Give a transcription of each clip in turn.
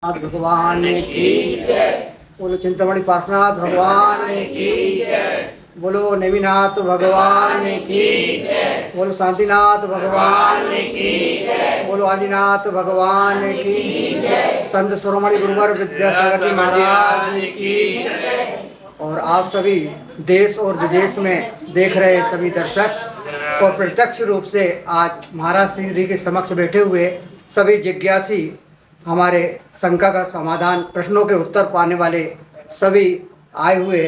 नाथ भगवान की जय। बोलो चिंतामणि पार्श्वनाथ भगवान की जय। बोलो नेमिनाथ भगवान की जय। बोलो शांतिनाथ भगवान की जय। बोलो आदिनाथ भगवान की जय। संत शिरोमणि गुरुवर विद्यासागर जी महाराज की जय। और आप सभी देश और विदेश में देख रहे सभी दर्शक और प्रत्यक्ष रूप से आज महाराज श्री जी के समक्ष बैठे हुए सभी जिज्ञासी हमारे शंका का समाधान, प्रश्नों के उत्तर पाने वाले सभी आए हुए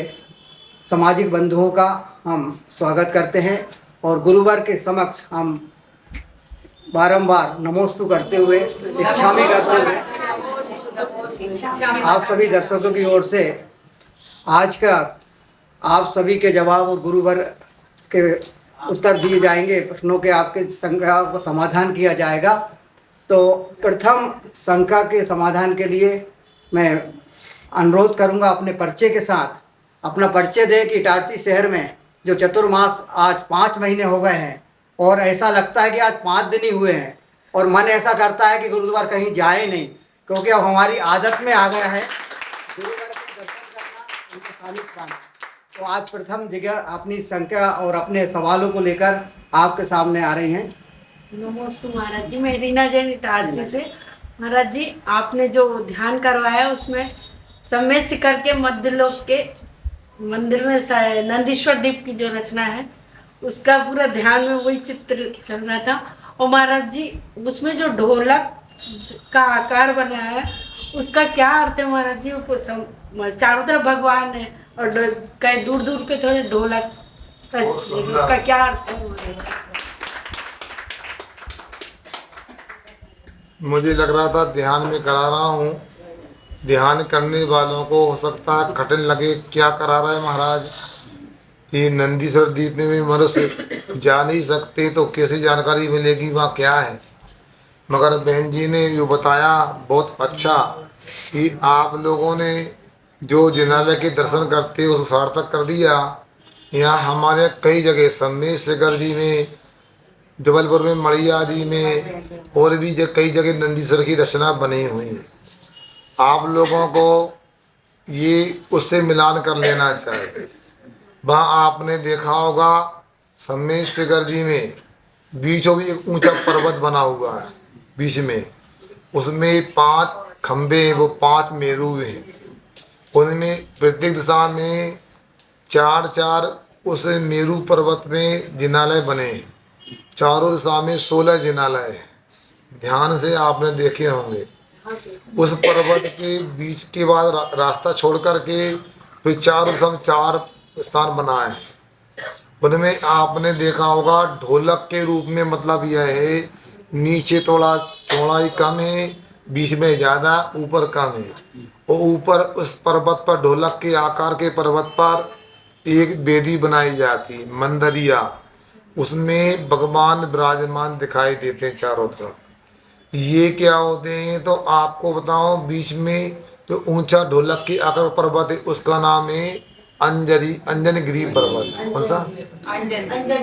सामाजिक बंधुओं का हम स्वागत करते हैं और गुरुवर के समक्ष हम बारंबार नमोस्तु करते हुए इच्छामि करते हुए आप सभी दर्शकों की ओर से आज का आप सभी के जवाब और गुरुवर के उत्तर दिए जाएंगे, प्रश्नों के आपके शंका को समाधान किया जाएगा। तो प्रथम शंका के समाधान के लिए मैं अनुरोध करूंगा अपने परिचय के साथ अपना परिचय दें कि इटारसी शहर में जो चतुर्मास आज 5 महीने हो गए हैं और ऐसा लगता है कि आज 5 दिन ही हुए हैं और मन ऐसा करता है कि गुरुद्वार कहीं जाए नहीं, क्योंकि अब हमारी आदत में आ गया है गुरुद्वार के दर्शन करना, उनके सानिध्य पाना। तो आज प्रथम जगह अपनी संख्या और अपने सवालों को लेकर आपके सामने आ रही हैं। नमस्ते महाराज जी, मैं रीना जैन इटारसी से। महाराज जी, आपने जो ध्यान करवाया उसमें समय शिखर के मध्य लोक के मंदिर में नंदीश्वर दीप की जो रचना है उसका पूरा ध्यान में वही चित्र चल रहा था। और महाराज जी, उसमें जो ढोलक का आकार बनाया है उसका क्या अर्थ है महाराज जी? वो चारों तरफ भगवान है और कहीं दूर दूर पे थोड़े ढोलक, उसका क्या अर्थ है? मुझे लग रहा था ध्यान में करा रहा हूँ। ध्यान करने वालों को हो सकता है कठिन लगे, क्या करा रहा है महाराज। ये नंदीश्वर द्वीप में भी मनुष्य जा नहीं सकते तो कैसे जानकारी मिलेगी वहाँ क्या है। मगर बहन जी ने जो बताया बहुत अच्छा कि आप लोगों ने जो जिनालय के दर्शन करते उसको सार्थक कर दिया। यहाँ हमारे कई जगह सम्मेश शिखर जी में, जबलपुर में मड़िया जी में और भी कई जगह नंदीश्वर की रचना बनी हुई है। आप लोगों को ये उससे मिलान कर लेना चाहिए। वहाँ आपने देखा होगा सम्मेश शिखर जी में बीचों भी एक ऊंचा पर्वत बना हुआ है, बीच में उसमें 5 खंबे, वो 5 मेरू हैं। उनमें प्रत्येक दिशा में 4 उस मेरू पर्वत में जिनालय बने हैं। चारों दिशा में 16 जिनालय है। ध्यान से आपने देखे होंगे। उस पर्वत के बीच के बाद रास्ता छोड़ करके फिर चारों तरफ 4 स्थान बनाए हैं। उनमें आपने देखा होगा ढोलक के रूप में, मतलब यह है नीचे थोड़ा चौड़ाई कम है, बीच में ज़्यादा, ऊपर कम है। और ऊपर उस पर्वत पर, ढोलक के आकार के पर्वत पर एक वेदी बनाई जाती है, मंदरिया। उसमें भगवान विराजमान दिखाई देते हैं चारों तरफ। ये क्या होते हैं तो आपको बताओ, बीच में जो ऊंचा ढोलक के आकार पर्वत है उसका नाम है अंजनगिरी पर्वत। कौन सा?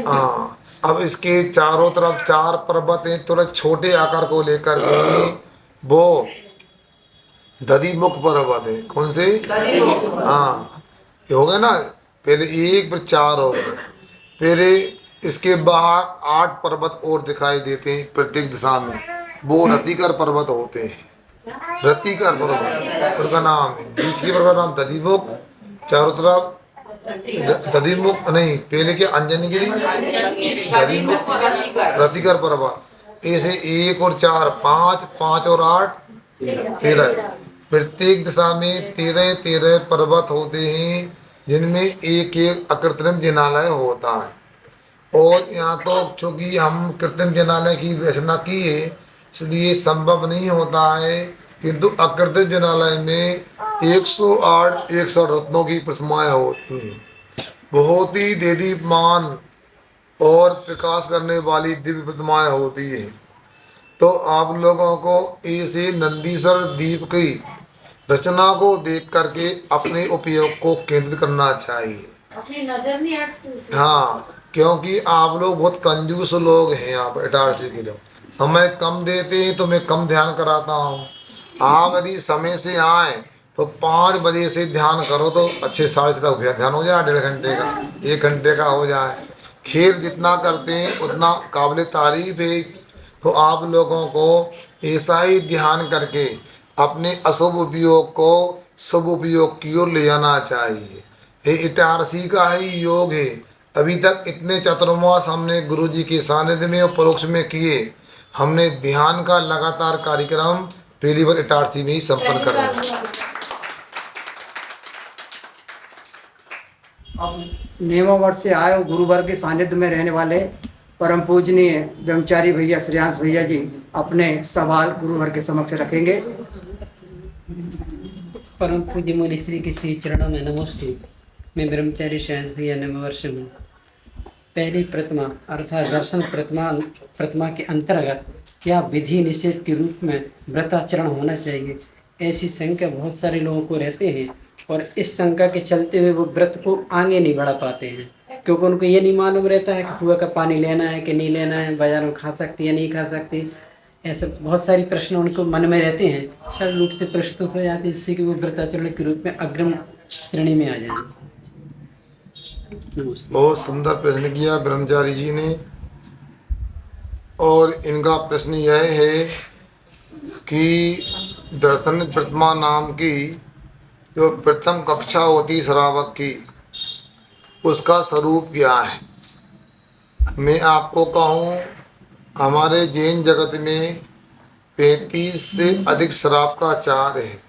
हाँ। अब इसके चारों तरफ 4 पर्वत हैं, थोड़े छोटे आकार को लेकर के, वो दधिमुख पर्वत है। कौन से? हाँ, ये हो गए ना, पहले 1 फिर 4 हो गए। फिर इसके बाहर 8 पर्वत और दिखाई देते हैं प्रत्येक दिशा में, वो रतिकर पर्वत होते हैं। रतिकर पर्वत उनका नाम है। बीच के पर्वत नाम दधिमुख, चारों तरफ दधिमुख नहीं, पहले के अंजनगिरी, दधिमुख, रतिकर पर्वत। ऐसे 1 और 4, 5 और 8 13। प्रत्येक दिशा में 13 पर्वत होते हैं, जिनमें एक अकृत्रिम जिनालय होता है। और यहाँ तो चूंकि हम कृत्रिम जिनालय की रचना की है इसलिए संभव नहीं होता है, किंतु अकृत्रिम जिनालय में 108 रत्नों की प्रतिमाएं होती हैं। बहुत ही देदीप्यमान और प्रकाश करने वाली दिव्य प्रतिमाएं होती हैं। तो आप लोगों को ऐसे नंदीश्वर द्वीप की रचना को देख करके अपने उपयोग को केंद्रित करना चाहिए। अपनी नजर नहीं हटती। हाँ, क्योंकि आप लोग बहुत कंजूस लोग हैं। आप इटारसी के लोग समय कम देते हैं तो मैं कम ध्यान कराता हूँ। आप यदि समय से आए तो 5 बजे से ध्यान करो तो अच्छे 6:30 तक ध्यान हो जाए, 1.5 घंटे का, 1 घंटे का हो जाए। खेल जितना करते हैं उतना काबिल तारीफ है। तो आप लोगों को ऐसा ही ध्यान करके अपने अशुभ उपयोग को शुभ उपयोग की ओर ले जाना चाहिए। ये इटारसी का ही योग है। अभी तक इतने चतुर्मास हमने गुरु जी के सानिध्य में और परोक्ष में किए। हमने ध्यान का लगातार कार्यक्रम पहली बार इटारसी में ही संपन्न कर रहे हैं। अब नेमावर्ष से आए और गुरुवर के सानिध्य में रहने वाले परम पूजनीय ब्रह्मचारी भैया श्रेयांश भैया जी अपने सवाल गुरुवर के समक्ष रखेंगे। परम पूज्य मुनि श्री के श्री चरणों में नमस्ते। मैं ब्रह्मचारी श्रेयांश भैया नववर्ष में पहली प्रतिमा अर्थात दर्शन प्रतिमा के अंतर्गत क्या विधि निषेध के रूप में व्रताचरण होना चाहिए, ऐसी शंका बहुत सारे लोगों को रहते हैं और इस शंका के चलते हुए वो व्रत को आगे नहीं बढ़ा पाते हैं, क्योंकि उनको ये नहीं मालूम रहता है कि कुआं का पानी लेना है कि नहीं लेना है, बाजार में खा सकती है नहीं खा सकती। ऐसे बहुत सारी प्रश्न उनको मन में रहते हैं, सरल रूप से प्रस्तुत हो जाते हैं जिससे कि वो व्रताचरण के रूप में अग्रिम श्रेणी में आ जाए। बहुत सुंदर प्रश्न किया ब्रह्मचारी जी ने। और इनका प्रश्न यह है कि दर्शन प्रतिमा नाम की जो प्रथम कक्षा होती श्रावक की, उसका स्वरूप क्या है। मैं आपको कहूँ, हमारे जैन जगत में 35 से अधिक श्राप का आचार है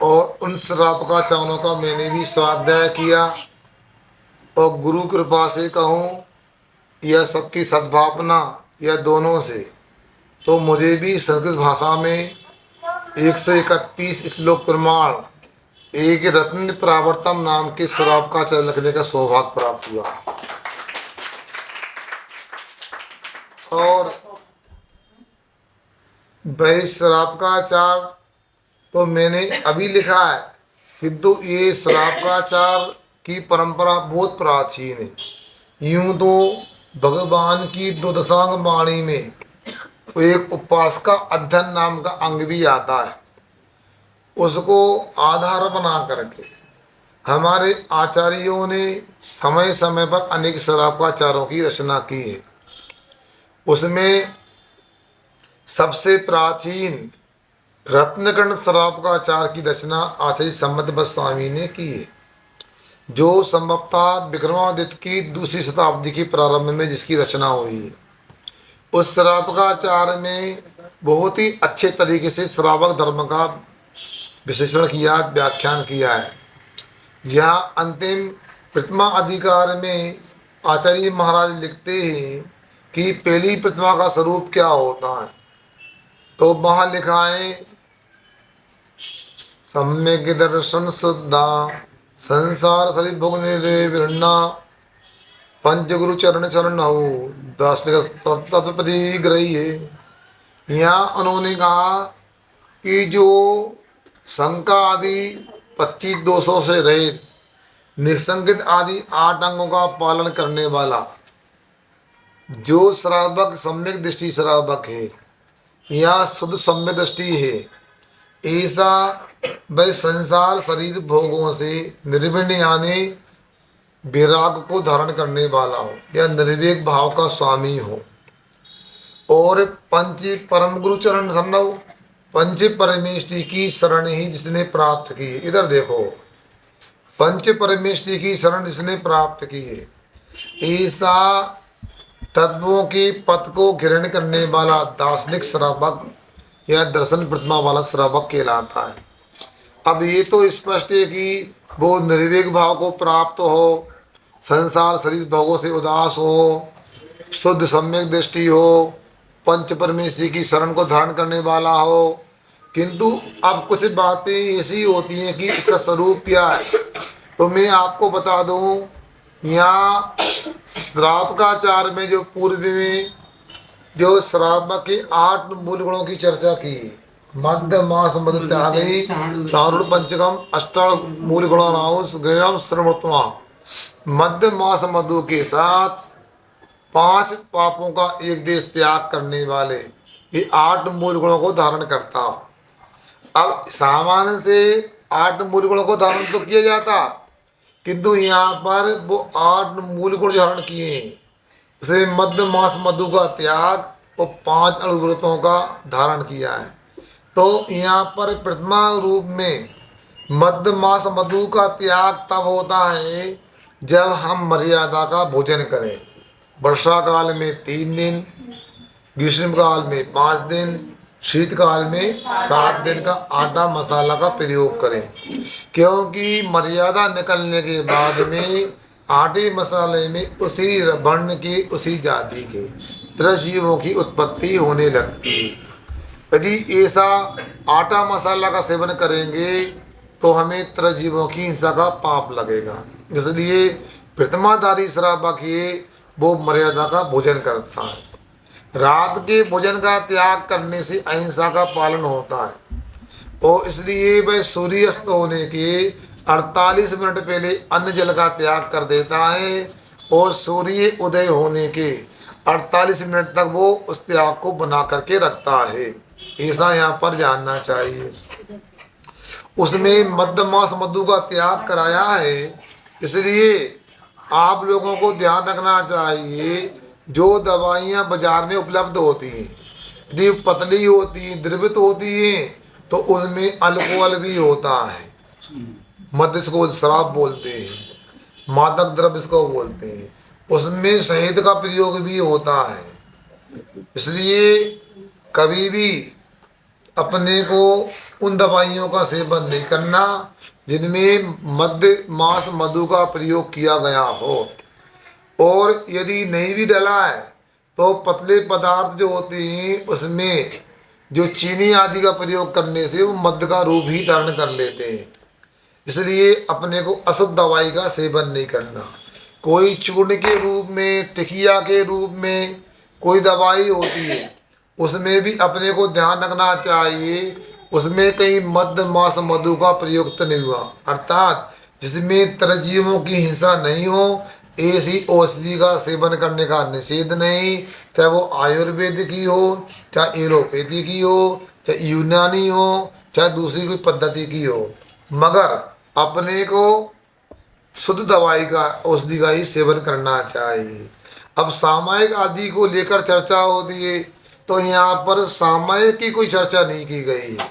और उन श्राप का चारों का मैंने भी स्वाध्याय किया। और गुरु कृपा से कहूँ या सबकी सद्भावना या दोनों से, तो मुझे भी संस्कृत भाषा में 131 श्लोक प्रमाण एक रत्न प्रावर्तम नाम के श्राप का आचार लिखने का सौभाग्य प्राप्त हुआ। और वह श्राप का आचार तो मैंने अभी लिखा है, किंतु ये श्राप का आचार की परंपरा बहुत प्राचीन है। यूं तो भगवान की द्वादशांग वाणी में एक उपासका अध्ययन नाम का अंग भी आता है। उसको आधार बना करके हमारे आचार्यों ने समय समय पर अनेक श्रापाचारों की रचना की है। उसमें सबसे प्राचीन रत्नकर्ण श्रापाचार की रचना आचार्य सम्बद्ध स्वामी ने की है, जो संभवतः विक्रमादित्य की दूसरी शताब्दी के प्रारंभ में जिसकी रचना हुई है। उस श्रापाचार में बहुत ही अच्छे तरीके से श्रावक धर्म का विश्लेषण किया, व्याख्यान किया है। जहाँ अंतिम प्रतिमा अधिकार में आचार्य महाराज लिखते हैं कि पहली प्रतिमा का स्वरूप क्या होता है, तो वहाँ लिखा है सम्यक दर्शन शुद्धा संसार सरी भोग निर्वृणा पंचगुरु चरण शरण हो दार्शनिक तत्वपति ग्रही है। यहाँ उन्होंने कहा कि जो शंका आदि 25 दोषों से रहित निसंकित आदि 8 अंगों का पालन करने वाला जो श्रावक सम्यक दृष्टि श्रावक है या शुद्ध सम्यक दृष्टि है, ऐसा वह संसार शरीर भोगों से निर्विण्ण यानी विराग को धारण करने वाला हो या निर्वेक भाव का स्वामी हो। और पंच परम गुरु चरण सन्नव, पंच परमेष्टि की शरण ही जिसने प्राप्त की है। इधर देखो, पंच परमेष्टि की शरण जिसने प्राप्त की है, ऐसा तत्वों के पथ को ग्रहण करने वाला दार्शनिक श्रावक या दर्शन प्रतिमा वाला श्रावक कहलाता है। अब ये तो स्पष्ट है कि वो निर्वेक भाव को प्राप्त हो, संसार शरीर भोगों से उदास हो, शुद्ध सम्यक दृष्टि हो, पंच परमेश्वरी की शरण को धारण करने वाला हो। किंतु अब कुछ बातें ऐसी होती हैं कि इसका स्वरूप क्या है, तो मैं आपको बता दूं, यहाँ श्रावकाचार में जो पूर्व में जो श्रावक के 8 मूल गुणों की चर्चा की, मध्य मास मध्य त्यागी सारूढ़ पंचकम अष्टांग मूल गुणानाउस गृहम श्रमोत्तमा, मध्य मास मधु के साथ 5 पापों का एक देश त्याग करने वाले ये 8 मूल गुणों को धारण करता। अब सामान्य से 8 मूल गुणों को धारण तो किया जाता, किंतु यहाँ पर वो 8 मूल गुण धारण किए हैं। उसे मध्य मास मधु का त्याग और 5 अणुव्रतों का धारण किया है। तो यहाँ पर प्रतिमा रूप में मध्य मास मधु का त्याग तब होता है जब हम मर्यादा का भोजन करें। वर्षा काल में 3 दिन, ग्रीष्म काल में 5 दिन, शीतकाल में 7 दिन का आटा मसाला का प्रयोग करें, क्योंकि मर्यादा निकलने के बाद में आटे मसाले में उसी वर्ण के, उसी जाति के त्रिजीवों की उत्पत्ति होने लगती है। यदि ऐसा आटा मसाला का सेवन करेंगे तो हमें त्रिजीवों की हिंसा का पाप लगेगा। इसलिए प्रतिमाधारी श्रावक ये वो मर्यादा का भोजन करता है। रात के भोजन का त्याग करने से अहिंसा का पालन होता है, और इसलिए वह सूर्यास्त होने के 48 मिनट पहले अन्न जल का त्याग कर देता है, और सूर्य उदय होने के 48 मिनट तक वो उस त्याग को बना करके रखता है। ऐसा यहाँ पर जानना चाहिए। उसमें मध्यमास मधु का त्याग कराया है, इसलिए आप लोगों को ध्यान रखना चाहिए। जो दवाइयाँ बाजार में उपलब्ध होती हैं, यदि पतली होती हैं, द्रवित होती हैं, तो उसमें अल्कोहल भी होता है। मद्य को शराब बोलते हैं, मादक द्रव्य इसको बोलते हैं। उसमें शहद का प्रयोग भी होता है। इसलिए कभी भी अपने को उन दवाइयों का सेवन नहीं करना जिनमें मध्य मास मधु का प्रयोग किया गया हो। और यदि नहीं भी डला है तो पतले पदार्थ जो होते हैं उसमें जो चीनी आदि का प्रयोग करने से वो मद्य का रूप ही धारण कर लेते हैं। इसलिए अपने को अशुद्ध दवाई का सेवन नहीं करना। कोई चूर्ण के रूप में, टिकिया के रूप में कोई दवाई होती है, उसमें भी अपने को ध्यान रखना चाहिए उसमें कहीं मध्य मास मधु का प्रयोग तो नहीं हुआ, अर्थात जिसमें त्रिजीवों की हिंसा नहीं हो ऐसी औषधि का सेवन करने का निषेध नहीं। चाहे वो आयुर्वेद की हो, चाहे एलोपैथी की हो, चाहे यूनानी हो, चाहे दूसरी कोई पद्धति की हो, मगर अपने को शुद्ध दवाई का, औषधि का ही सेवन करना चाहिए। अब सामायिक आदि को लेकर चर्चा होती है, तो यहाँ पर सामायिक की कोई चर्चा नहीं की गई है।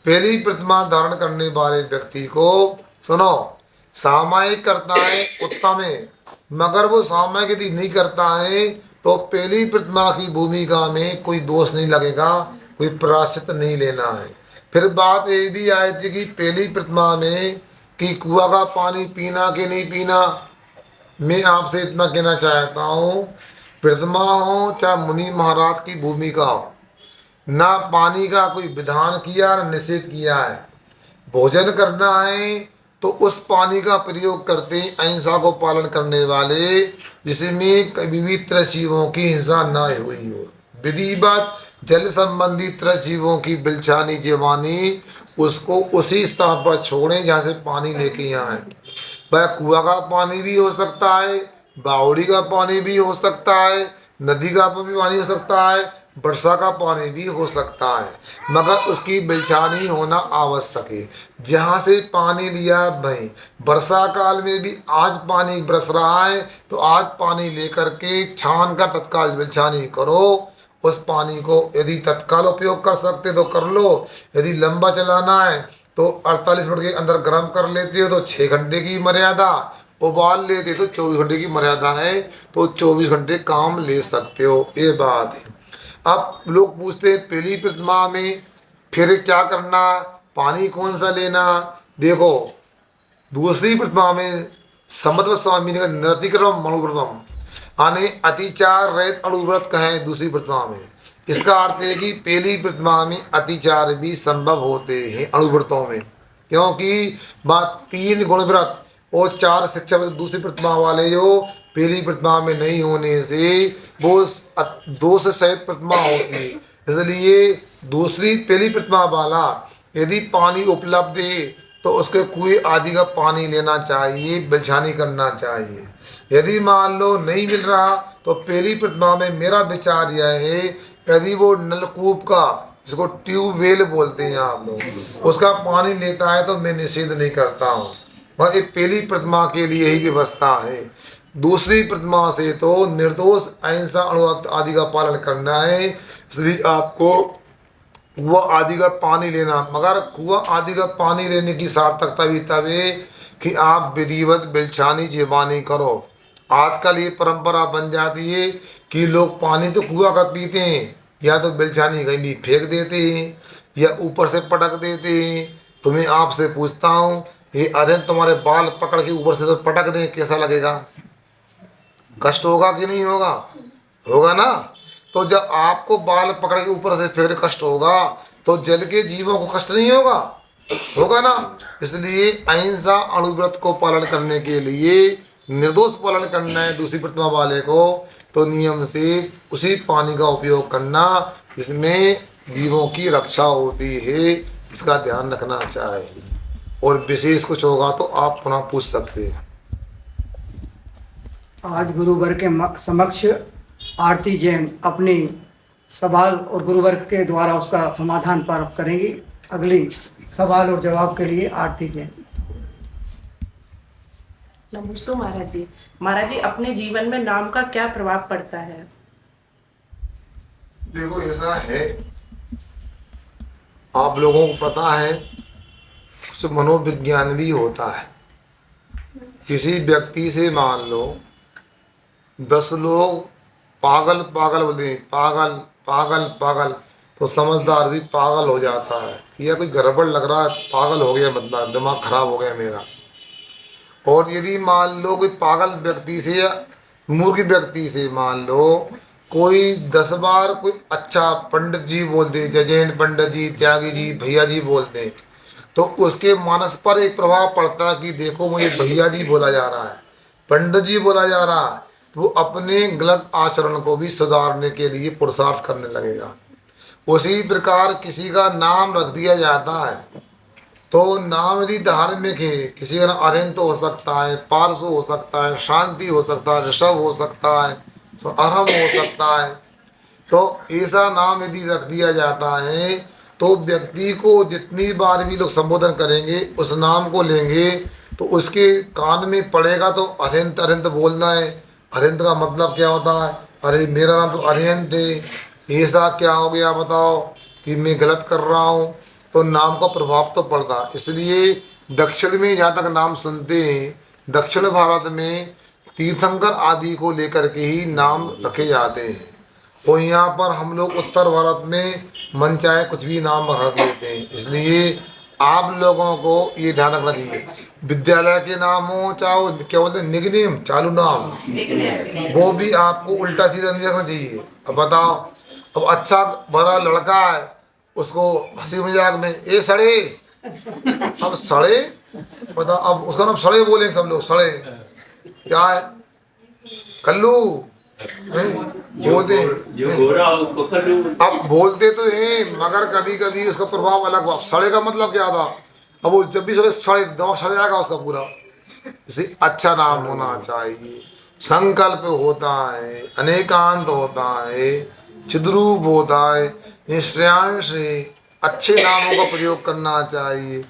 पहली प्रतिमा धारण करने वाले व्यक्ति को सुनो, सामायिक करता है उत्तम है, मगर वो सामायिक यदि नहीं करता है तो पहली प्रतिमा की भूमिका में कोई दोष नहीं लगेगा, कोई प्रायश्चित नहीं लेना है। फिर बात ये भी आई थी कि पहली प्रतिमा में कि कुआं का पानी पीना कि नहीं पीना। मैं आपसे इतना कहना चाहता हूँ, प्रतिमा हो चाहे मुनि महाराज की भूमिका हो, ना पानी का कोई विधान किया न निषेध किया है। भोजन करना है तो उस पानी का प्रयोग करते अहिंसा को पालन करने वाले, जिसमें कभी भी त्रिजीवों की हिंसा न हुई हो। विधिवत जल संबंधी त्रिजीवों की बिलछानी जवानी उसको उसी स्थान पर छोड़ें जहाँ से पानी लेके आए। वह कुआं का पानी भी हो सकता है, बावड़ी का पानी भी हो सकता है, नदी का भी पानी हो सकता है, वर्षा का पानी भी हो सकता है, मगर उसकी बिलछानी होना आवश्यक है। जहाँ से पानी लिया भाई, वर्षा काल में भी आज पानी बरस रहा है तो आज पानी लेकर के छान कर तत्काल बिलछानी करो। उस पानी को यदि तत्काल उपयोग कर सकते तो कर लो, यदि लंबा चलाना है तो 48 मिनट के अंदर गर्म कर लेते हो तो 6 घंटे की मर्यादा, उबाल लेते तो 24 घंटे की मर्यादा है, तो 24 घंटे काम ले सकते हो। ये बात है। अब लोग पूछते हैं पहली प्रतिमा में फिर क्या करना, पानी कौन सा लेना। देखो दूसरी प्रतिमा में समत्व स्वामी ने नृतिक्रम अणुव्रतम यानी अतिचार रहित अणुव्रत कहें दूसरी प्रतिमा में। इसका अर्थ है कि पहली प्रतिमा में अतिचार भी संभव होते हैं अणुव्रतों में, क्योंकि बात 3 गुणव्रत और 4 शिक्षा दूसरी प्रतिमा वाले जो पहली प्रतिमा में नहीं होने से वो दोष सहित प्रतिमा होती है। इसलिए दूसरी पहली प्रतिमा वाला यदि पानी उपलब्ध है तो उसके कुएं आदि का पानी लेना चाहिए, बिलछानी करना चाहिए। यदि मान लो नहीं मिल रहा तो पहली प्रतिमा में मेरा विचार यह है, यदि वो नलकूप का जिसको ट्यूबवेल बोलते हैं आप लोग, उसका पानी लेता है तो मैं निषेध नहीं करता हूँ। वह एक पहली प्रतिमा के लिए ही व्यवस्था है। दूसरी प्रतिमा से तो निर्दोष अहिंसा अनुवाद आदि का पालन करना है, इसलिए आपको कुआ आदि का पानी लेना। मगर कुआ आदि का पानी लेने की सार्थकता भी तब है कि आप विधिवत बिलछानी जेबानी करो। आजकल ये परंपरा बन जाती है कि लोग पानी तो कुआ का पीते हैं, या तो बिलछानी कहीं भी फेंक देते हैं या ऊपर से पटक देते हैं। तो मैं आपसे पूछता हूँ, ये अरे तुम्हारे बाल पकड़ के ऊपर से तो पटक दें, कैसा लगेगा? कष्ट होगा कि नहीं होगा? होगा ना। तो जब आपको बाल पकड़ के ऊपर से फेंक कष्ट होगा, तो जल के जीवों को कष्ट नहीं होगा? होगा ना। इसलिए अहिंसा अणुव्रत को पालन करने के लिए निर्दोष पालन करना है दूसरी प्रतिमा वाले को, तो नियम से उसी पानी का उपयोग करना, इसमें जीवों की रक्षा होती है, इसका ध्यान रखना चाहिए। और विशेष कुछ होगा तो आप पुनः पूछ सकते हैं। आज गुरुवर के समक्ष आरती जैन अपनी सवाल और गुरुवर के द्वारा उसका समाधान प्राप्त करेंगी। अगली सवाल और जवाब के लिए आरती जैन। नमस्ते महाराज जी। महाराज जी, अपने जीवन में नाम का क्या प्रभाव पड़ता है? देखो ऐसा है, आप लोगों को पता है कुछ मनोविज्ञान भी होता है। किसी व्यक्ति से मान लो 10 लोग पागल पागल बोलते, पागल पागल पागल, तो समझदार भी पागल हो जाता है, या कोई गड़बड़ लग रहा है, पागल हो गया, मतलब दिमाग खराब हो गया मेरा। और यदि मान लो कोई पागल व्यक्ति से या मूर्ख व्यक्ति से मान लो कोई 10 बार कोई अच्छा पंडित जी बोलते, जजैन पंडित जी, त्यागी जी, भैया जी बोलते, तो उसके मानस पर एक प्रभाव पड़ता है कि देखो मुझे भैया जी बोला जा रहा है, पंडित जी बोला जा रहा है, वो अपने गलत आचरण को भी सुधारने के लिए पुरुषार्थ करने लगेगा। उसी प्रकार किसी का नाम रख दिया जाता है, तो नाम यदि धार्मिक है, किसी का नाम अरिहंत हो सकता है, पार्श्व हो सकता है, शांति हो सकता है, ऋषभ हो सकता है, अरहम हो सकता है, तो ऐसा नाम यदि रख दिया जाता है तो व्यक्ति को जितनी बार भी लोग संबोधन करेंगे उस नाम को लेंगे तो उसके कान में पड़ेगा, तो अरिहंत अरिहंत बोलना है। अरिहंत का मतलब क्या होता है? अरे मेरा नाम तो अरिहंत है, ऐसा क्या हो गया बताओ कि मैं गलत कर रहा हूँ, तो नाम का प्रभाव तो पड़ता। इसलिए दक्षिण में जहाँ तक नाम सुनते हैं, दक्षिण भारत में तीर्थंकर आदि को लेकर के ही नाम रखे जाते हैं, और यहाँ पर हम लोग उत्तर भारत में मन चाहे कुछ भी नाम रख देते हैं। इसलिए आप लोगों को ये ध्यान रखना चाहिए, विद्यालय के नाम हो चाहे क्या बोलते हैं निकनेम, चालू नाम, वो भी आपको उल्टा सीधा नहीं रखना चाहिए। अब बताओ, अब अच्छा भरा लड़का है, उसको हंसी मजाक में ए सड़े, अब सड़े बताओ, अब उसका नाम सड़े बोलेंगे सब लोग, सड़े क्या है? कल्लू बोलते, जो गोरा हो उसको कल्लू। अब बोलते तो हैं मगर कभी कभी उसका प्रभाव अलग हुआ। सड़े का मतलब क्या था? अब वो जब भी सड़े सड़े दिमाग सड़ जाएगा उसका पूरा। इसे अच्छा नाम होना चाहिए, संकल्प होता है, अनेकांत होता है, चिद्रूप होता है, निश्रेयांश है, अच्छे नामों का प्रयोग करना चाहिए।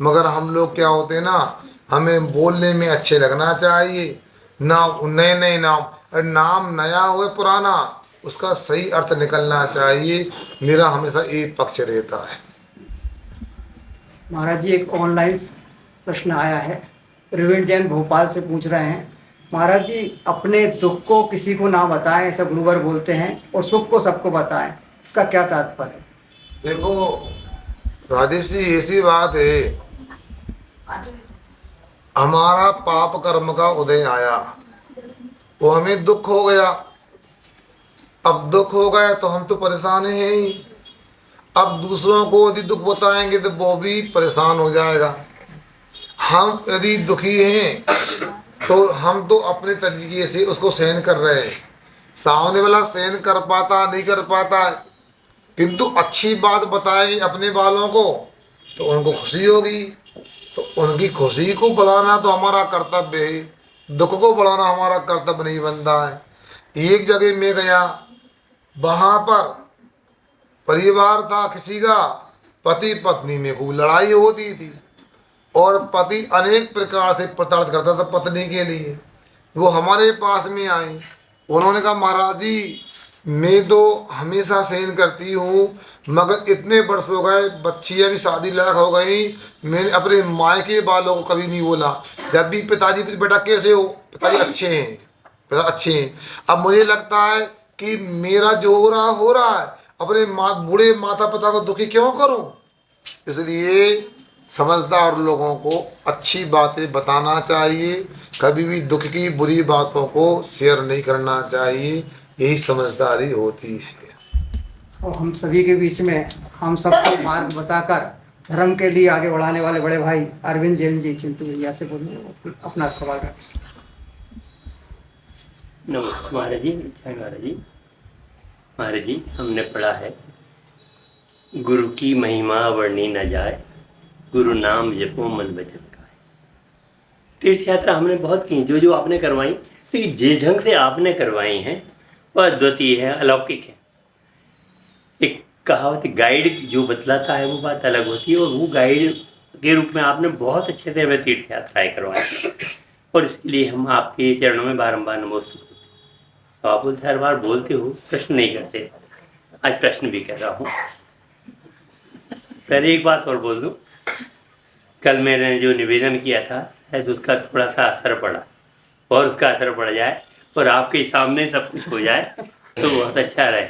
मगर हम लोग क्या होते हैं ना, हमें बोलने में अच्छे लगना चाहिए ना, नए नए नाम, नाम नया हो पुराना उसका सही अर्थ निकलना चाहिए। मेरा हमेशा एक पक्ष रहता है। महाराज जी, एक ऑनलाइन प्रश्न आया है, प्रवीण जैन भोपाल से पूछ रहे हैं, महाराज जी अपने दुख को किसी को ना बताएं ऐसा गुरुवर बोलते हैं, और सुख को सबको बताएं, इसका क्या तात्पर्य? देखो राजेश जी, ऐसी बात है, हमारा पाप कर्म का उदय आया, वो हमें दुख हो गया। अब दुख हो गया तो हम तो परेशान हैं ही, अब दूसरों को यदि दुख बताएंगे तो वो भी परेशान हो जाएगा। हम यदि दुखी हैं तो हम तो अपने तरीके से उसको सहन कर रहे हैं, सामने वाला सहन कर पाता नहीं कर पाता है, किंतु अच्छी बात बताएंगे अपने वालों को तो उनको खुशी होगी, तो उनकी खुशी को बढ़ाना तो हमारा कर्तव्य है, दुख को बढ़ाना हमारा कर्तव्य नहीं बनता है। एक जगह में गया, वहाँ पर परिवार था किसी का, पति पत्नी में खूब लड़ाई होती थी और पति अनेक प्रकार से प्रताड़ित करता था पत्नी के लिए। वो हमारे पास में आई, उन्होंने कहा महाराज जी मैं तो हमेशा सहन करती हूँ, मगर इतने वर्ष हो गए, बच्चियाँ भी शादी लायक हो गई, मैंने अपने मायके वालों को कभी नहीं बोला। जब भी पिताजी पूछे बेटा कैसे हो, पिताजी अच्छे हैं, पिता अच्छे हैं। अब मुझे लगता है कि मेरा जो हो रहा है, अपने बूढ़े माता पिता को दुखी क्यों करूं। इसलिए समझदार लोगों को अच्छी बातें बताना चाहिए, कभी भी दुख की बुरी बातों को शेयर नहीं करना चाहिए, यही समझदारी होती है। और हम सभी के बीच में हम सबको मार्ग बताकर धर्म के लिए आगे बढ़ाने वाले बड़े भाई अरविंद जैन जी चिंटू भैया से बोलिए अपना सवाल कर। नमस्ते महाराज जी, जय महाराज जी। महाराज जी हमने पढ़ा है, गुरु की महिमा वर्णी न जाए, गुरु नाम जपो मन बचत गाए। तीर्थ यात्रा हमने बहुत की, जो जो आपने करवाई, तो जिस ढंग से आपने करवाई हैं वह अद्वितीय है, अलौकिक है। एक कहावत, गाइड जो बतलाता है वो बात अलग होती है, और वो गाइड के रूप में आपने बहुत अच्छे से हमें तीर्थ यात्राएँ करवाई, और इसके लिए हम आपके चरणों में बारंबार नमस्कार। तो आप बोलते हर बार बोलते हो, प्रश्न नहीं करते, आज प्रश्न भी कर रहा हूँ। पहले एक बात और बोल दूँ, कल मैंने जो निवेदन किया था शायद उसका थोड़ा सा असर पड़ा, और उसका असर पड़ जाए और आपके सामने सब कुछ हो जाए तो बहुत अच्छा रहे।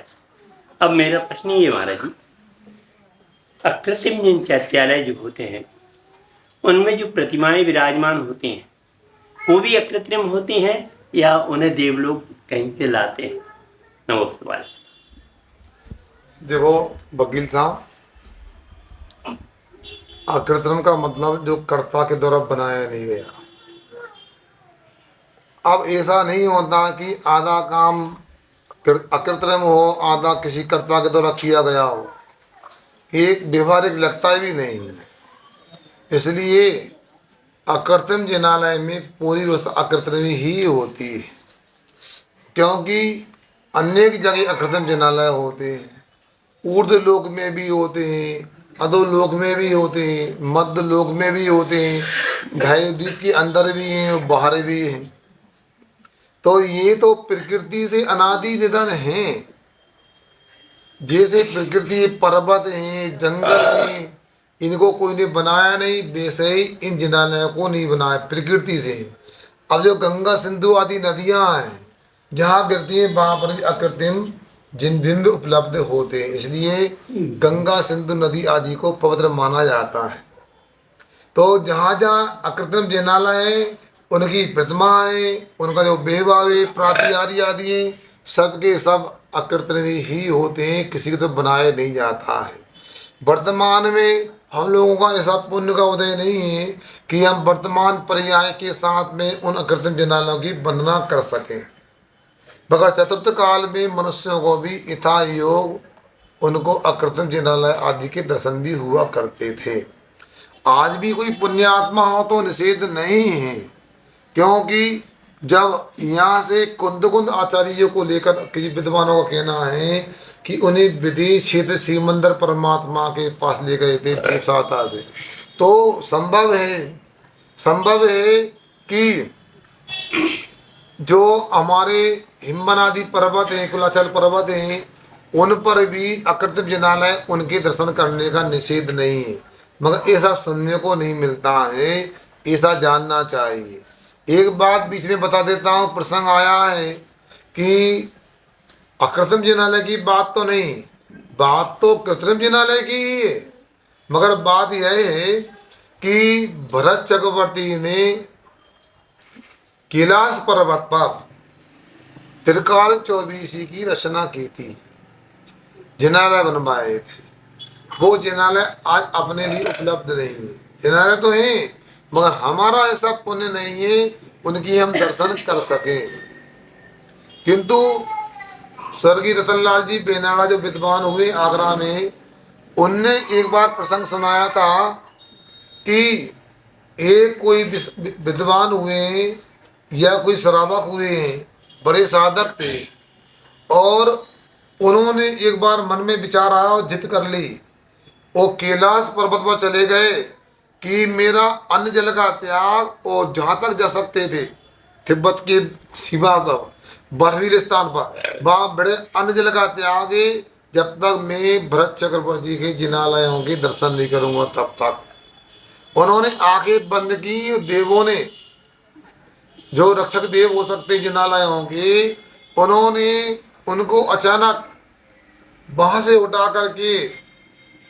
अब मेरा प्रश्न ये महाराज जी, अकृत्रिम जिन चैत्यालय जो होते हैं उनमें जो प्रतिमाएं विराजमान होती हैं वो भी अकृत्रिम होती हैं या उन्हें देवलोग कहीं से लाते हैं? नमस्कार। देखो वकील साहब, अकृत्रिम का मतलब जो कर्ता के द्वारा बनाया नहीं गया। अब ऐसा नहीं होता कि आधा काम अकृत्रिम हो, आधा किसी कर्ता के द्वारा किया गया हो, एक व्यवहारिक लगता भी नहीं है। इसलिए अकृत्रिम जिनालय में पूरी व्यवस्था अकृत्रिम ही होती है, क्योंकि अनेक जगह अकृत्रिम जिनालय होते हैं, ऊर्ध्व लोक में भी होते हैं, अधोलोक में भी होते हैं, मध्य लोक में भी होते हैं, घाय द्वीप के अंदर भी हैं, बाहर भी हैं। तो ये तो प्रकृति से अनादि निधन हैं। जैसे प्रकृति पर्वत हैं, जंगल हैं, इनको कोई ने बनाया नहीं, वैसे ही इन जिनालयों को नहीं बनाया, प्रकृति से। अब जो गंगा सिंधु आदि नदियां हैं जहाँ गिरती हैं वहाँ पर भी अकृत्रिम जिनबिंब उपलब्ध होते हैं, इसलिए गंगा सिंधु नदी आदि को पवित्र माना जाता है। तो जहाँ जहाँ अकृत्रिम जिनालय है उनकी प्रतिमाएं, उनका जो बेहवावे प्रातिहारी आदि हैं, सबके सब अकृत्रिम ही होते हैं, किसी को तो बनाया नहीं जाता है। वर्तमान में हम लोगों का ऐसा पुण्य का उदय नहीं है कि हम वर्तमान पर्याय के साथ में उन अकृत्रिम जिनालयों की वंदना कर सकें, मगर चतुर्थ काल में मनुष्यों को भी यथा योग उनको अकृत्रिम जिनालय आदि के दर्शन भी हुआ करते थे। आज भी कोई पुण्यात्मा हो तो निषेध नहीं है, क्योंकि जब यहाँ से कुंद आचार्यों को लेकर किसी विद्वानों का कहना है कि उन्हें विदेश क्षेत्र सिमंदर परमात्मा के पास ले गए थे देवसाता से, तो संभव है कि जो हमारे हिमवन आदि पर्वत हैं, कुलाचल पर्वत हैं, उन पर भी अकृत्रिम जिनालय उनके दर्शन करने का निषेध नहीं है, मगर ऐसा सुनने को नहीं मिलता है, ऐसा जानना चाहिए। एक बात बीच में बता देता हूँ, प्रसंग आया है कि अकृत्रिम जिनालय की बात तो नहीं, बात तो कृत्रिम जिनालय की ही है, मगर बात यह है कि भरत चक्रवर्ती ने कैलाश पर्वत पर त्रिकाल 24 की रचना की थी, जिनालय बनवाए थे। वो जिनालय आज अपने लिए उपलब्ध नहीं है। जिनालय तो है मगर हमारा ऐसा पुण्य नहीं है उनकी हम दर्शन कर सकें। किंतु स्वर्गीय रतनलाल जी बेनाड़ा जो विद्वान हुए आगरा में, उनने एक बार प्रसंग सुनाया था कि एक कोई विद्वान हुए या कोई श्रावक हुए हैं, बड़े साधक थे, और उन्होंने एक बार मन में विचार आया और जिद कर ली। वो कैलाश पर्वत पर चले गए कि मेरा अन्न जल का त्याग, और जहाँ तक जा सकते थे तिब्बत की सीमा तक बर्फीले स्थान पर, वहाँ बड़े अन्न जल का त्याग है, जब तक मैं भरत चक्रवर्ती के जिनालयों के दर्शन नहीं करूँगा तब तक। उन्होंने आंखें बंद की। देवों ने, जो रक्षक देव हो सकते जिनालयों के, उन्होंने उनको अचानक वहां से उठा करके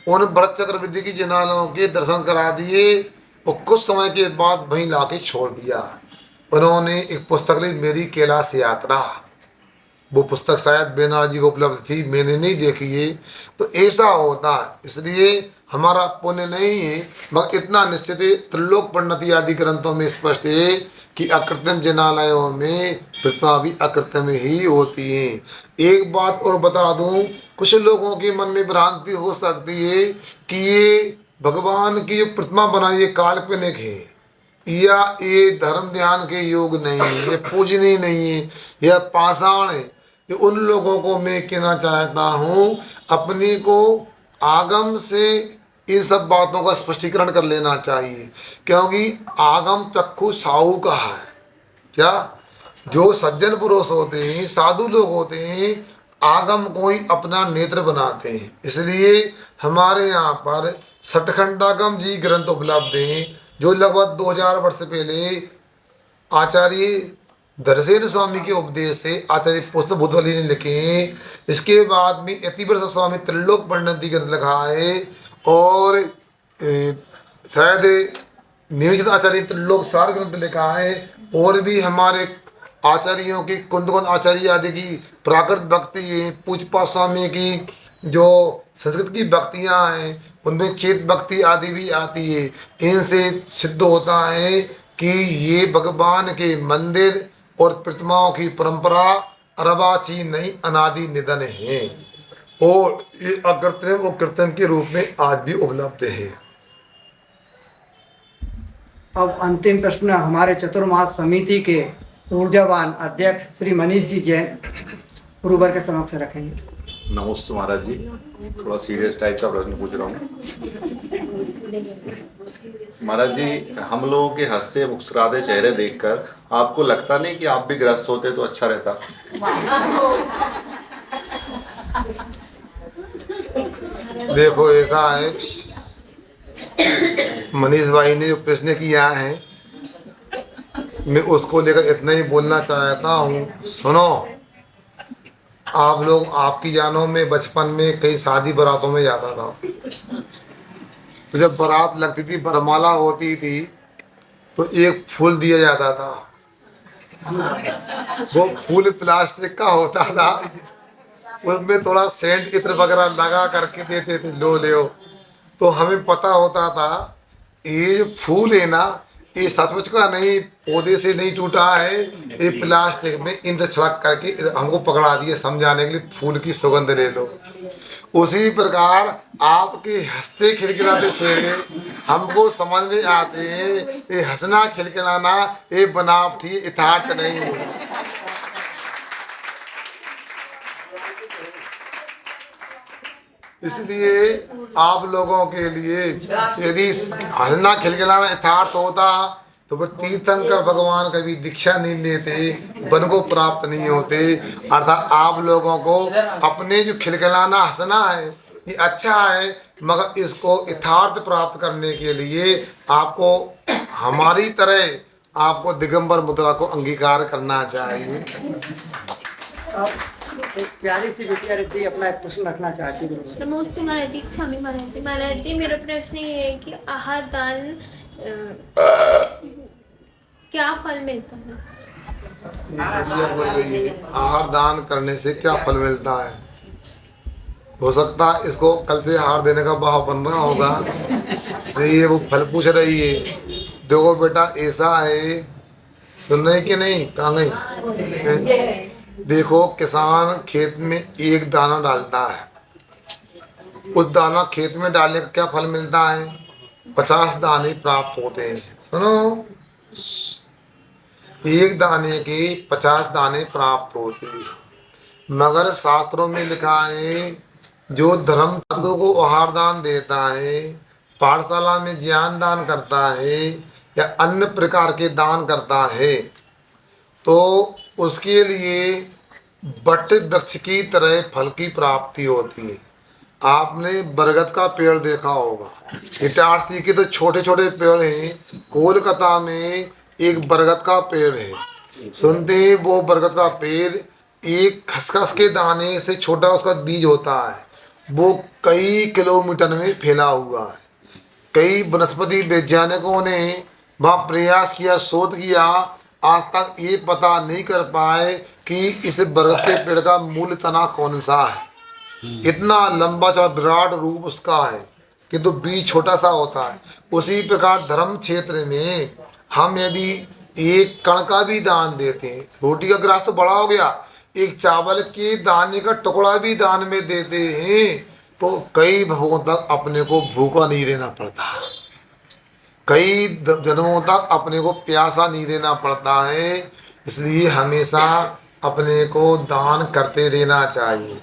उन भरत चक्रवर्ती की जिनालयों के दर्शन करा दिए और कुछ समय के बाद वहीं लाके छोड़ दिया। उन्होंने एक पुस्तक ली, मेरी कैलाश यात्रा। वो पुस्तक शायद बेनार जी को उपलब्ध थी, मैंने नहीं देखी है। तो ऐसा होता है, इसलिए हमारा पुण्य नहीं है, मगर इतना निश्चित है, त्रिलोक परिणति आदि ग्रंथों में स्पष्ट है कि अकृत्रिम जिनालयों में प्रतिमा भी अकृत्रिम ही होती है। एक बात और बता दूं, कुछ लोगों के मन में भ्रांति हो सकती है कि ये भगवान की जो प्रतिमा बनाई है काल्पनिक है, या ये धर्म ध्यान के योग नहीं है, ये पूजनीय नहीं है, यह पाषाण है। ये उन लोगों को मैं कहना चाहता हूँ, अपने को आगम से इन सब बातों का स्पष्टीकरण कर लेना चाहिए, क्योंकि आगम चक्षु साहू का है। क्या जो सज्जन पुरुष होते हैं, साधु लोग होते हैं, आगम को ही अपना नेत्र बनाते हैं। इसलिए हमारे यहाँ पर सठखंडागम जी ग्रंथ उपलब्ध हैं, जो लगभग 2000 वर्ष पहले आचार्य धरसेन स्वामी के उपदेश से आचार्य पुष्प भूतवली ने लिखे हैं। इसके बाद में यतिवर्ष स्वामी त्रिलोक परिणति ग्रंथ लिखा है, और शायद निवेशित आचार्य त्रिलोक सार ग्रंथ लिखा है, और भी हमारे आचार्यों की कुंद आचार्य आदि की प्राकृत भक्ति है, पूजपा स्वामी की जो संस्कृत की भक्तियाँ हैं उनमें चेत भक्ति आदि भी आती है। इनसे सिद्ध होता है कि ये भगवान के मंदिर और प्रतिमाओं की परंपरा अर्वाचीन नहीं, अनादि निधन है, और ये अकृत्रिम और कृत्रिम के रूप में आज भी उपलब्ध है। अब अंतिम प्रश्न हमारे चतुर्मास समिति के ऊर्जावान अध्यक्ष श्री मनीष जी जैन गुरुवर के समक्ष रखेंगे। नमस्ते महाराज जी, थोड़ा सीरियस टाइप का प्रश्न पूछ रहा हूँ। महाराज जी, हम लोगों के हंसते मुस्कुराते चेहरे देखकर आपको लगता नहीं कि आप भी ग्रस्त होते तो अच्छा रहता? देखो ऐसा है, मनीष भाई ने जो प्रश्न किया है, मैं उसको लेकर इतना ही बोलना चाहता हूँ। सुनो, आप लोग, आपकी जानों में बचपन में कई शादी बारातों में जाता था, तो जब बारात लगती थी, बरमाला होती थी, तो एक फूल दिया जाता था। वो फूल प्लास्टिक का होता था, उसमें थोड़ा सेंट इत्र वगैरह लगा करके देते थे, लो ले। तो हमें पता होता था ये जो फूल है ना, ये सचमुच का नहीं, पौधे से नहीं टूटा है, ये प्लास्टिक में इंद्र छिड़क करके हमको पकड़ा दिए समझाने के लिए, फूल की सुगंध ले लो। उसी प्रकार आपके हंसते खिलखिलाते चेहरे हमको समझ में आते हैं, ये हंसना खिलखिलाना ये बनावटी यथार्थ नहीं है। इसलिए आप लोगों के लिए यदि हंसना खिलखिलाना यथार्थ होता तो फिर तीर्थंकर भगवान कभी दीक्षा नहीं लेते, वन को प्राप्त नहीं होते। अर्थात आप लोगों को अपने जो खिलखिलाना हंसना है ये अच्छा है, मगर इसको यथार्थ प्राप्त करने के लिए आपको हमारी तरह आपको दिगंबर मुद्रा को अंगीकार करना चाहिए। एक प्यारी सी बिटिया रिद्धि अपना एक प्रश्न रखना चाहती है। नमस्ते महाराज जी, क्षमी महाराज जी। महाराज जी, मेरा प्रश्न ये है कि आहार दान क्या फल मिलता है? बोल रही है, आहार दान करने से क्या फल मिलता है? हो सकता है इसको कल से आहार देने का भाव बन रहा होगा, इसलिए वो फल पूछ रही है। देखो बेटा, ऐसा है, सुन रहे कि नहीं? कहाँ गई? देखो, किसान खेत में एक दाना डालता है, उस दाना खेत में डालने का क्या फल मिलता है? 50 दाने प्राप्त होते हैं। सुनो, एक दाने के 50 दाने प्राप्त होते हैं। मगर शास्त्रों में लिखा है जो धर्म साधु को आहार दान देता है, पाठशाला में ज्ञान दान करता है या अन्य प्रकार के दान करता है तो उसके लिए बट वृक्ष की तरह फल की प्राप्ति होती है। आपने बरगद का पेड़ देखा होगा, इटारसी के तो छोटे छोटे पेड़ हैं, कोलकाता में एक बरगद का पेड़ है। सुनते हैं वो बरगद का पेड़ एक खसखस के दाने से छोटा उसका बीज होता है, वो कई किलोमीटर में फैला हुआ है। कई वनस्पति वैज्ञानिकों ने वहाँ प्रयास किया, शोध किया, आज तक ये पता नहीं कर पाए कि इस बरगद के पेड़ का मूल तना कौन सा है। इतना लंबा चौड़ा विराट रूप उसका है किंतु बीज छोटा सा होता है। उसी प्रकार धर्म क्षेत्र में हम यदि एक कण का भी दान देते हैं, रोटी का गिलास तो बड़ा हो गया, एक चावल के दाने का टुकड़ा भी दान में देते हैं तो कई भवों तक अपने को भूखा नहीं रहना पड़ता, कई जन्मों तक अपने को प्यासा नहीं रहना पड़ता है। इसलिए हमेशा अपने को दान करते रहना चाहिए।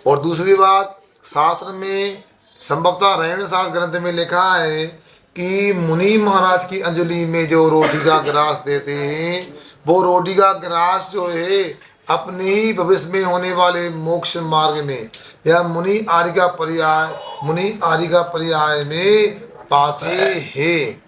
और दूसरी बात, शास्त्र में संभवतः रहन शास्त्र ग्रंथ में लिखा है कि मुनि महाराज की अंजलि में जो रोटी का ग्रास देते हैं वो रोटी का ग्रास जो है अपने ही भविष्य में होने वाले मोक्ष मार्ग में या मुनि आर्य का पर्याय में पाते हैं।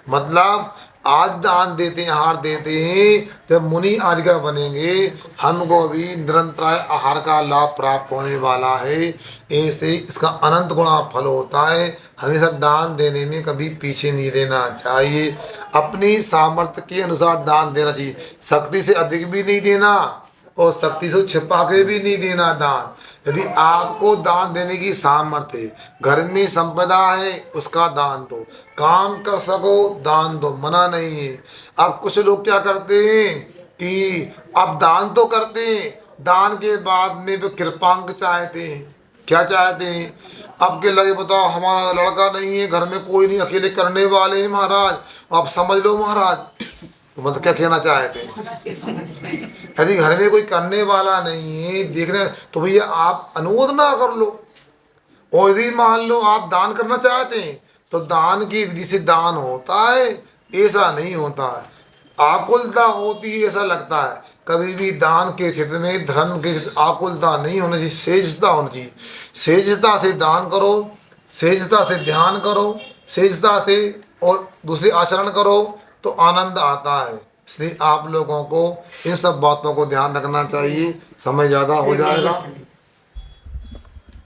मतलब आज दान देते हैं, आहार देते हैं, जब मुनि आर्य का बनेंगे हमको भी निरंतर आहार का लाभ प्राप्त होने वाला है। ऐसे इसका अनंत गुणा फल होता है। हमेशा दान देने में कभी पीछे नहीं रहना चाहिए, अपनी सामर्थ्य के अनुसार दान देना चाहिए। शक्ति से अधिक भी नहीं देना और शक्ति से छिपा के भी नहीं देना दान। यदि आपको दान देने की सामर्थ्य है, घर में संपदा है, उसका दान दो, काम कर सको दान दो, मना नहीं है। अब कुछ लोग क्या करते हैं कि अब दान तो करते हैं, दान के बाद में वो कृपांक चाहते हैं। क्या चाहते हैं? अब के लगे बताओ हमारा लड़का नहीं है, घर में कोई नहीं, अकेले करने वाले हैं महाराज, अब समझ लो महाराज। तो मतलब क्या कहना चाहते हैं? यदि घर में कोई करने वाला नहीं है देखने तो भैया आप अनुमोद ना कर लो। और यदि मान लो आप दान करना चाहते हैं तो दान की विधि से दान होता है, ऐसा नहीं होता है। आकुलता होती है ऐसा लगता है। कभी भी दान के क्षेत्र में, धर्म के क्षेत्र आकुलता नहीं होनी चाहिए, सेजता होनी चाहिए। सेजता से दान करो, सेजता से ध्यान करो, सेजता से और दूसरे आचरण करो तो आनंद आता है। इसलिए आप लोगों को इन सब बातों को ध्यान रखना चाहिए। समय ज़्यादा हो जाएगा।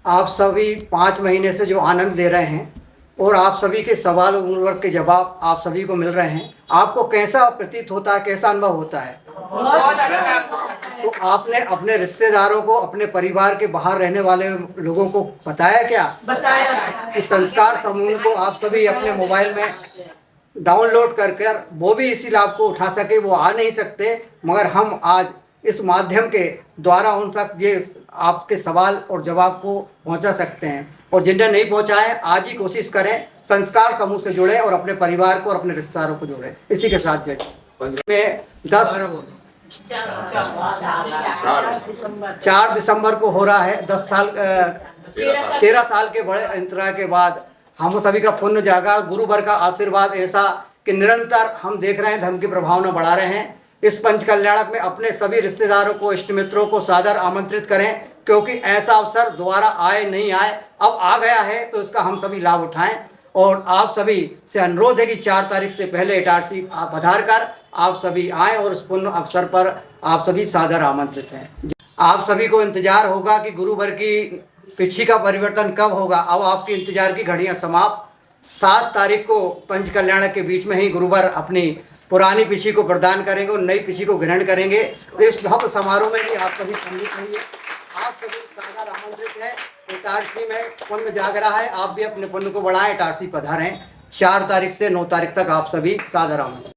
आप सभी 5 महीने से जो आनंद ले रहे हैं और आप सभी के सवाल और गुरुवर्ग के जवाब आप सभी को मिल रहे हैं, आपको कैसा प्रतीत होता है, कैसा अनुभव होता है? तो आपने अपने रिश्तेदारों को, अपने परिवार के बाहर रहने वाले लोगों को बताया क्या? बताया कि संस्कार समूह को आप सभी अपने मोबाइल में डाउनलोड कर वो भी इसी लाभ को उठा सके। वो आ नहीं सकते मगर हम आज इस माध्यम के द्वारा उन तक ये आपके सवाल और जवाब को पहुंचा सकते हैं। और जिन्हें नहीं पहुंचाए आज ही कोशिश करें, संस्कार समूह से जुड़े और अपने परिवार को और अपने रिश्तेदारों को जोड़े। इसी के साथ जज में 4 दिसंबर को हो रहा है। 13 साल के बड़े अंतराल के बाद हम सभी का पुण्य जागा। गुरुवर का आशीर्वाद ऐसा कि निरंतर हम देख रहे हैं धर्म की प्रभावना बढ़ा रहे हैं। इस पंच कल्याणक में अपने सभी रिश्तेदारों को, इष्ट मित्रों को सादर आमंत्रित करें, क्योंकि ऐसा अवसर दोबारा आए नहीं आए, अब आ गया है तो इसका हम सभी लाभ उठाएं। और आप सभी से अनुरोध है कि 4 तारीख से पहले इटारसी पधार कर आप सभी आएँ और इस पुण्य अवसर पर आप सभी सादर आमंत्रित हैं। आप सभी को इंतजार होगा कि गुरुवर की पिछी का परिवर्तन कब होगा। अब आपकी इंतजार की घड़ियां समाप्त। 7 तारीख को पंच कल्याणक के बीच में ही गुरुवर अपनी पुरानी पिछी को प्रदान करेंगे और नई पिछी को ग्रहण करेंगे। तो इस भव्य समारोह में भी आप सभी सम्मिलित रहिए। आप सभी सादर आमंत्रित हैं। इटारसी में पुण्य जाग रहा है, आप भी अपने पुण्य को बढ़ाएं, इटारसी पधारें। 4 तारीख से 9 तारीख तक आप सभी सादर आमंत्रित।